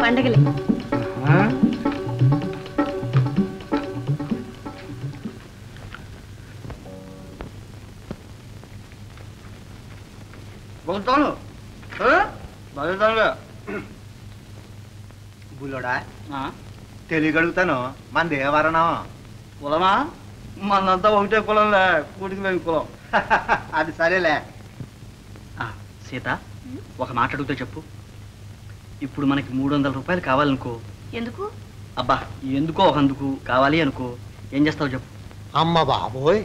పండగలే. బుల్లోడా తెలియగలుగుతాను మన దేవరణం కులమా మనంతా ఒకటే కులంలే, కూటికి లేని కులం. అది సరేలే. సీత, ఒక మాట అడుగుతా చెప్పు. ఇప్పుడు మనకి 300 రూపాయలు కావాలనుకో. ఎందుకు? అబ్బా ఎందుకో అందుకు కావాలి అనుకో, ఏం చేస్తావు చెప్పు. అమ్మ బాబోయ్,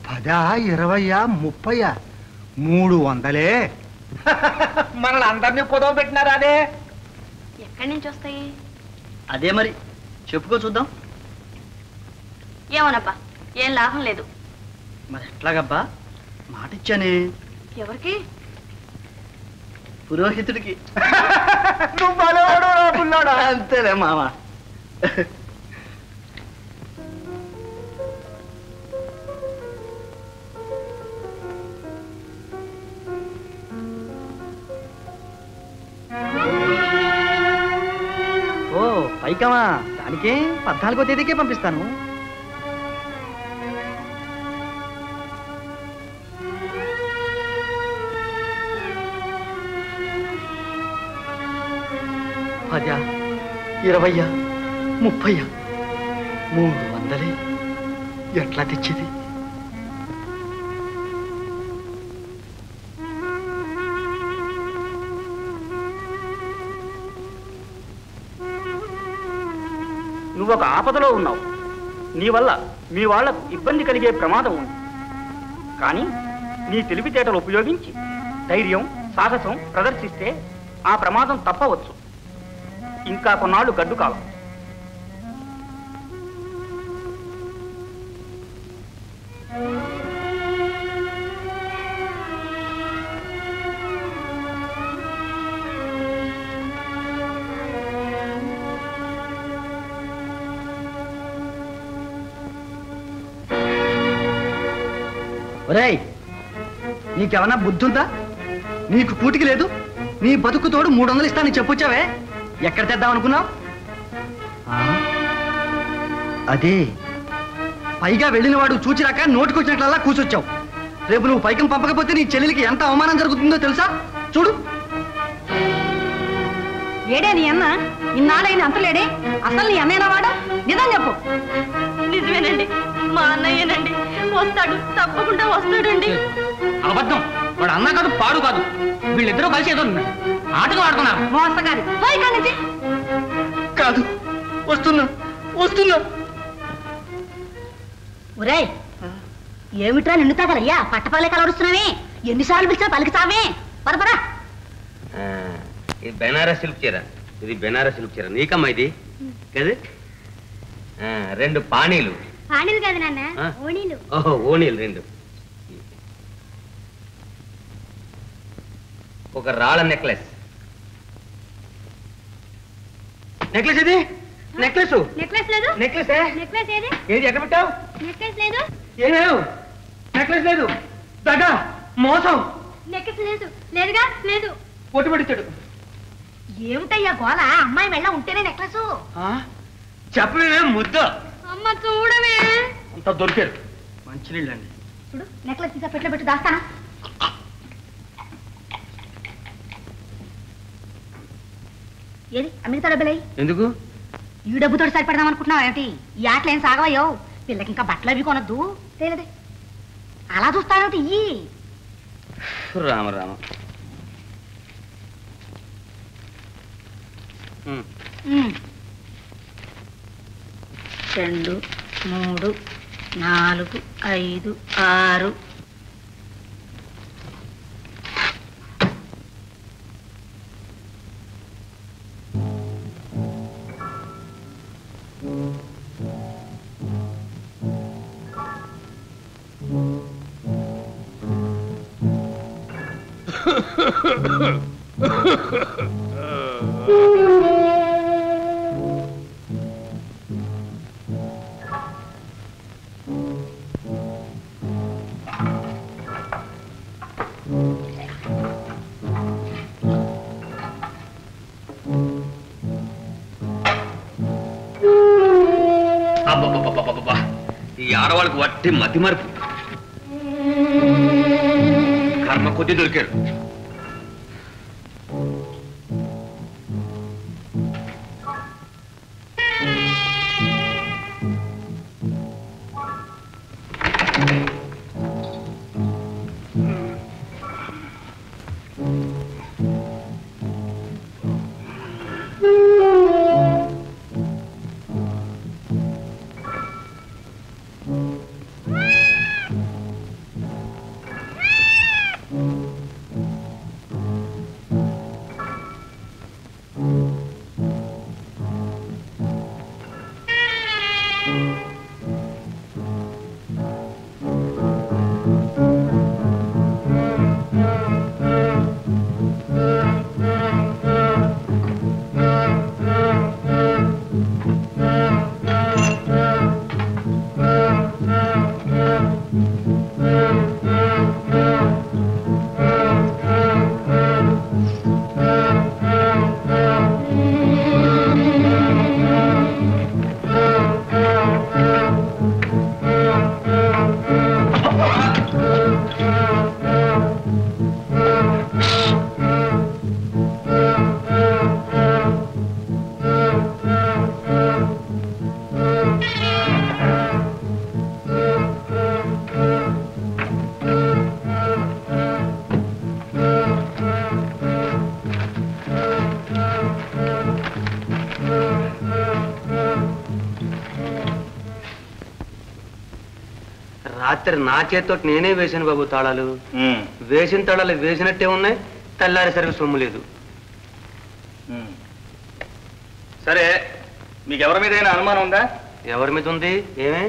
10, 20, 30, 300. మనల్ని అందరినీ పొదవ పెట్టినారా? అదే ఎక్కడి నుంచి వస్తాయి? అదే మరి చెప్పుకో చూద్దాం. ఏమోనబ్బా, ఏం లాభం లేదు. మరి ఎట్లాగబ్బా? మాట ఇచ్చానే. ఎవరికి? పురోహితుడికి. నువ్వు అంతేలే మామ. ఓ పైకమా, దానికే 14వ తేదీకే పంపిస్తాను. పదా, 20, 30, 300 ఎట్లా తెచ్చేది? నువ్వు ఒక ఆపదలో ఉన్నావు. నీ వల్ల మీ వాళ్లకు ఇబ్బంది కలిగే ప్రమాదం ఉంది. కానీ నీ తెలివితేటలు ఉపయోగించి ధైర్యం, సాహసం ప్రదర్శిస్తే ఆ ప్రమాదం తప్పవచ్చు. ఇంకా కొన్నాళ్ళు గడ్డు కాలం. ఒరేయ్, నీకేమన్నా బుద్ధుందా? నీకు కూటికి లేదు, నీ బతుకు తోడు 300 ఇస్తానని చెప్పొచ్చావే, ఎక్కడ తెద్దామనుకున్నావు? అదే పైగా వెళ్ళిన వాడు చూచిరాక నోటికొచ్చినట్లల్లా కూర్చొచ్చావు. రేపు నువ్వు పైకం పంపకపోతే నీ చెల్లెలికి ఎంత అవమానం జరుగుతుందో తెలుసా? చూడు. ఏడే నీ అన్న? ఇన్నాళ్ళైన అంతలేడే? అసలు నీ అన్నయ్యనా వాడు? నిజం చెప్పు. నిజమేనండి, మా అన్నయ్యనండి. వస్తాడు, తప్పకుండా వస్తాడండి. అబద్ధం. వాడు అన్నా కాదు, పాడు కాదు. వీళ్ళిద్దరూ కలిసి ఏదో ఆటగా ఆడుతున్నారు. మోసగారి నుంచి కాదు, వస్తున్నా వస్తున్నా. ఒరేయ్, ఏమిట్రా నిన్ను తాగలయ్యా? పట్టపల్లె కలవరుస్తున్నావే, ఎన్నిసార్లు పిలిచినా పలికితావే. పరపరా. ఇది బెనారస్ సిల్క్ చీర, ఇది బెనారస్ సిల్క్ చీర. నీకమ్మా ఇది కదా? 2 పానీలు. పానీలు కాదు నాన్న, ఓణీలు. ఓహో, ఓణీలు 2. ఒక రాళ్ళ నెక్లెస్. నెక్లెస్ ఇది? నెక్లెస్ నెక్లెస్ లేదు. నెక్లెస్ నెక్లెస్ ఏది? ఏది ఎక్కడ పెట్టావు? నెక్లెస్ లేదు. ఏమేవు? నెక్లెస్ లేదు. దగా, మోసం. నెక్లెస్ లేదు. లేదుగా, లేదు. పొట్టు పడిచాడు. ఏమిటయ్యా గోల? అమ్మాయి మెళ్ళ ఉంటేనే నెక్లెస్. చెప్పలేనే ముద్ద. అమ్మ చూడవే. అంత దొరికారు. మంచినీళ్ళండి. చూడు, నెక్లెస్ తీసా పెట్లో పెట్టి దాస్తానా? ఏది అమెరికా డబ్బులై? ఎందుకు? ఈ డబ్బుతో సరిపడదాం అనుకుంటున్నావు ఏమిటి? ఈ ఆటలు ఏం సాగవయ్యో. పిల్లకి ఇంకా బట్టలు అవి కొనొద్దు. తేలేదే, అలా చూస్తావేమిటి? ఇయ్యి. రామ రామ. 2, 3, 4, 5, 6. అబ్బబ్బబ్బబ్బా ఈ ఆడవాళ్ళకి వట్టి మతి మరుపు కర్మ కొద్ది దొరికాడు. రాత్రి నా చేతితో నేనే వేసాను బాబు తాళాలు. వేసిన తాళాలు వేసినట్టే ఉన్నాయి, తెల్లారేసరికి సొమ్ము లేదు. సరే, మీకు ఎవరి మీద అనుమానం ఉందా? ఎవరి మీద ఉంది? ఏమే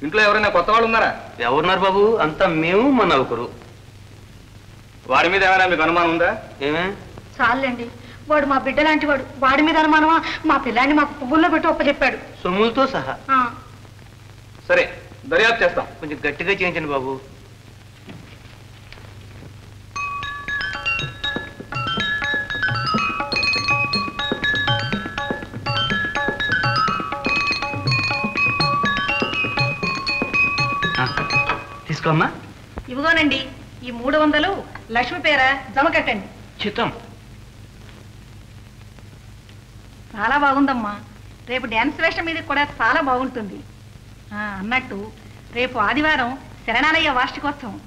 ఇంట్లో ఎవరైనా కొత్త వాళ్ళు ఉన్నారా? ఎవరున్నారు బాబు? అంతా మేము మా నలుగురు. వారి మీద ఏమైనా మీకు అనుమానం ఉందా? ఏమే చాలండి, వాడు మా బిడ్డ లాంటి వాడు. వాడి మీద అనుమానమా? మా పిల్లాన్ని మాకు పువ్వుల్లో పెట్టి ఒప్పచెప్పాడు, సొమ్ములతో సహా. సరే, దర్యాప్తు చేస్తాం. కొంచెం గట్టిగా చేయించండి బాబు. తీసుకోమ్మా. ఇవిగోనండి ఈ 300 లక్ష్మి పేర జమ కట్టండి. చిత్తం. చాలా బాగుందమ్మా. రేపు డ్యాన్స్ వేషం మీద కూడా చాలా బాగుంటుంది. అన్నట్టు రేపు ఆదివారం శరణాలయ్య వార్షికోత్సవం.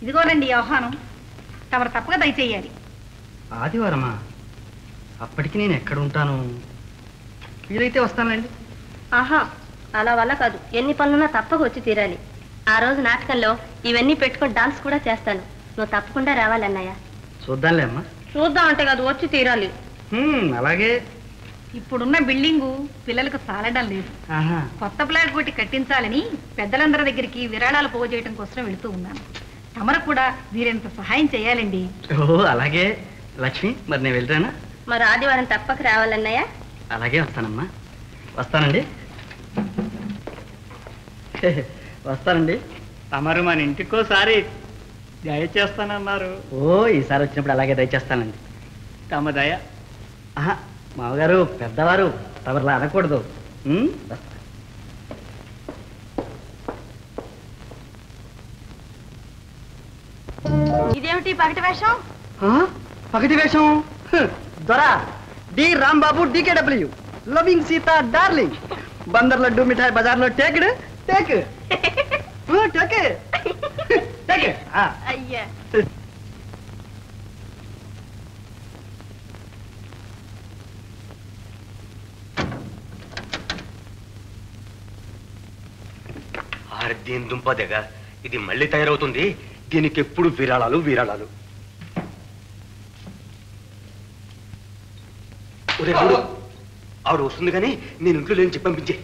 ఇదిగోనండి ఆహ్వానం, తమరు తప్పక దయచేయాలి. ఆదివారమా? అప్పటికి నేను ఎక్కడ ఉంటాను? వీలైతే వస్తానండి. ఆహా, అలా వల్ల కాదు. ఎన్ని పనులున్నా తప్పక వచ్చి తీరాలి. ఆ రోజు నాటకంలో ఇవన్నీ పెట్టుకొని డాన్స్ కూడా చేస్తాను. నువ్వు తప్పకుండా రావాలన్నయ్య. చూద్దాంలే అమ్మా. చూద్దాం అంటే కాదు, వచ్చి తీరాలి. అలాగే. ఇప్పుడున్న బిల్డింగు పిల్లలకు సాలడం లేదు. కొత్త ఫ్లాట్ కొట్టి కట్టించాలని పెద్దలందరి దగ్గరికి విరాళాలు పోగొచేయడం కోసం వెళుతూ ఉన్నాను. తమరు కూడా వీరంత సహాయం చేయాలండి. అలాగే లక్ష్మి, మరి నేను వెళ్తానా? మరి ఆదివారం తప్పక రావాలన్నయ్య. అలాగే వస్తానమ్మా. వస్తానండి. వస్తానండి. తమరు మన ఇంటికోసారి దయచేస్తానన్నారు. ఈసారి వచ్చినప్పుడు అలాగే దయచేస్తానండి. తమ దయ. మామగారు పెద్దవారు, తమరులా అనకూడదు. ఇదేమిటి పగటి వేషం? పగటి వేషం? దొరా D Rambabu DKW, loving Sita darling. Bandar laddu మిఠాయి బజార్లో టేక్డ్ టేక్ టేక్. అయ్యా, దీని దుంపదెగ, ఇది మళ్ళీ తయారవుతుంది. దీనికి ఎప్పుడు విరాళాలు విరాళాలు. ఆవిడ వస్తుంది కానీ నేను ఇంట్లో లేని చెప్పి పంపించే.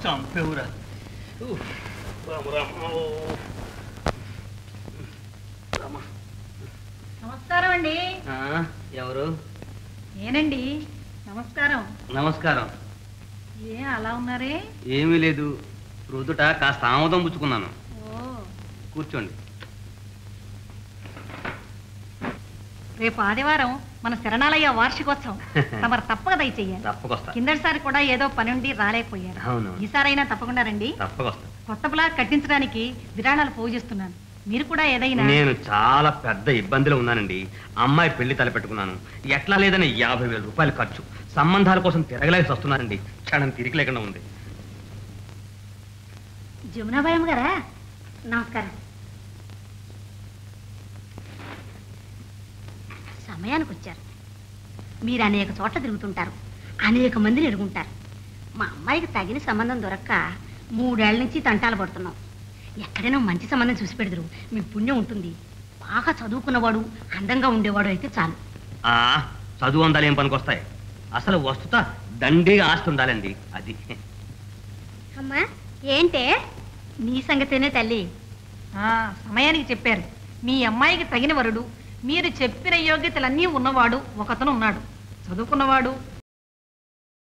చంపేవురా. నమస్కారం అండి. ఎవరు? నేనండి. నమస్కారం. నమస్కారం. అలా ఉన్నారే? ఏమీ లేదు, ప్రొద్దుట కాస్త ఆమోదం పుచ్చుకున్నాను. కూర్చోండి. రేపు ఆదివారం మన శరణాలయ వార్షికోత్సవం. తమరు తప్పక దయచేయాలి. తప్పకొస్తా. కిందటిసారి కూడా ఏదో పని ఉండి రాలేకపోయారు. అవును. ఈసారైనా తప్పకుండా రండి. తప్పకొస్తా. కొత్త ప్లాట్ కట్టించడానికి విరాళాలు పోజిస్తున్నాను. మీరు కూడా ఏదైనా. నేను చాలా పెద్ద ఇబ్బందిలో ఉన్నానండి. అమ్మాయి పెళ్లి తలపెట్టుకున్నాను. ఎట్లా లేదని 50,000 రూపాయలు ఖర్చు. సంబంధాల కోసం తిరగలేసి వస్తున్నానండి. క్షణం తిరిగి లేకుండా ఉంది. జమునాబాయమ్మ గారా? నమస్కారం. సమయానికి వచ్చారు. మీరు అనేక చోట్ల తిరుగుతుంటారు, అనేక మందిని ఎరుగుంటారు. మా అమ్మాయికి తగిన సంబంధం దొరక్క 3 ఏళ్ల నుంచి తంటాలు పడుతున్నాం. ఎక్కడైనా మంచి సంబంధం చూసి పెడదురు, మీ పుణ్యం ఉంటుంది. బాగా చదువుకున్నవాడు, అందంగా ఉండేవాడు అయితే చాలు. చదువు అందాలు ఏం పనికొస్తాయి? అసలు వస్తుత దండిగా ఆస్తి ఉండాలండి. అది అమ్మా ఏంటే నీ సంగతేనే తల్లి. సమయానికి చెప్పారు. మీ అమ్మాయికి తగిన వరుడు, మీరు చెప్పిన యోగ్యతలన్నీ ఉన్నవాడు ఒకతను ఉన్నాడు. చదువుకున్నవాడు,